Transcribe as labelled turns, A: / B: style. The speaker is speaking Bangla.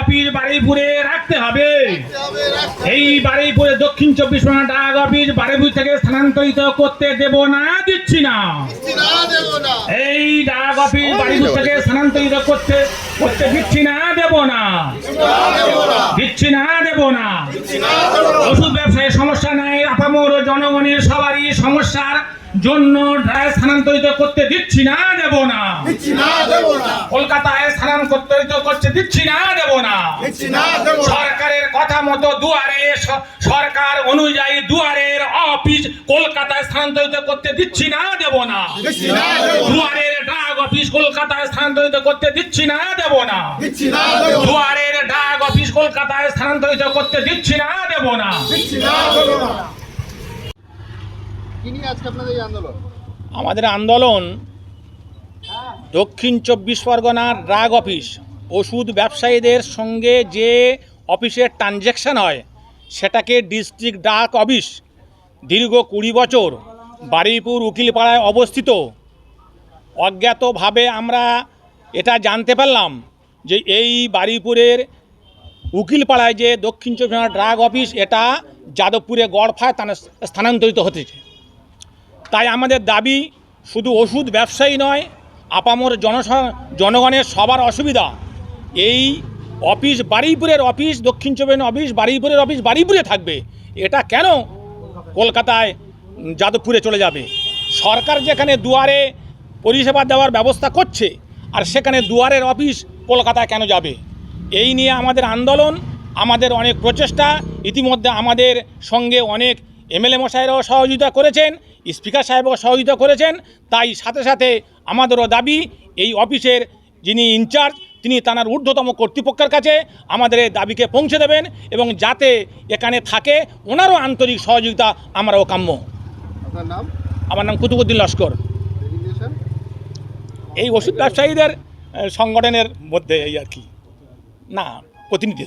A: অফিস বারুইপুরে রাখতে হবে। এই বারুইপুরে দক্ষিণ 24 পরগনা ডাক অফিস বারুইপুর থেকে স্থানান্তরিত করতে দেব না, দিচ্ছি না। এই ডাক অফিস বারুইপুর থেকে স্থানান্তরিত করতে দিচ্ছি না, দেব না, দিচ্ছি না, দেব না। ওষুধ ব্যবসায় সমস্যা নাই, আপামর জনগণের সবারই সমস্যার জন্য স্থানান্তরিত করতে দিচ্ছি না, দেব না। কলকাতায় স্থানান্তরিত করতে দিচ্ছি না, দেব না। সরকারের কথা মতো দুয়ারে সরকার অনুযায়ী দুয়ারের অফিস কলকাতায় স্থানান্তরিত করতে দিচ্ছি না, দেব না। দুয়ারের ডাক অফিস কলকাতায় স্থানান্তরিত করতে দিচ্ছি না, দেব না। দুয়ারের ডাক অফিস কলকাতায় স্থানান্তরিত করতে দিচ্ছি না, দেব না। আমাদের আন্দোলন দক্ষিণ 24 পরগনার ডাক অফিস ওষুধ ব্যবসায়ীদের সঙ্গে যে অফিসের ট্রানজ্যাকশন হয় সেটাকে ডিস্ট্রিক্ট ডাক অফিস দীর্ঘ 20 বছর বারুইপুর উকিলপাড়ায় অবস্থিত। অজ্ঞাতভাবে আমরা এটা জানতে পারলাম যে এই বারুইপুরের উকিলপাড়ায় যে দক্ষিণ 24 পরগনা ডাক অফিস এটা যাদবপুরে গড়ফায় স্থানান্তরিত হতেছে। তাই আমাদের দাবি শুধু ওষুধ ব্যবসায়ী নয়, আপামর জনগণের সবার অসুবিধা। এই অফিস বারুইপুরের অফিস দক্ষিণ 24 পরগনা অফিস বারুইপুরের অফিস বারুইপুরে থাকবে, এটা কেন কলকাতায় যাদবপুরে চলে যাবে? সরকার যেখানে দুয়ারে পরিষেবা দেওয়ার ব্যবস্থা করছে আর সেখানে দুয়ারের অফিস কলকাতায় কেন যাবে? এই নিয়ে আমাদের আন্দোলন, আমাদের অনেক প্রচেষ্টা। ইতিমধ্যে আমাদের সঙ্গে অনেক এমএলএ মশাইরাও সহযোগিতা করেছেন, স্পিকার সাহেবও সহযোগিতা করেছেন। তাই সাথে সাথে আমাদেরও দাবি এই অফিসের যিনি ইনচার্জ তিনি তার ঊর্ধ্বতম কর্তৃপক্ষের কাছে আমাদের এই দাবিকে পৌঁছে দেবেন এবং যাতে এখানে থাকে ওনারও আন্তরিক সহযোগিতা আমরাও কাম্য।
B: আপনার নাম?
A: আমার নাম কুতুবুদ্দিন লস্কর। এই ওষুধ ব্যবসায়ীদের সংগঠনের মধ্যে এই আর কি, না প্রতিনিধি।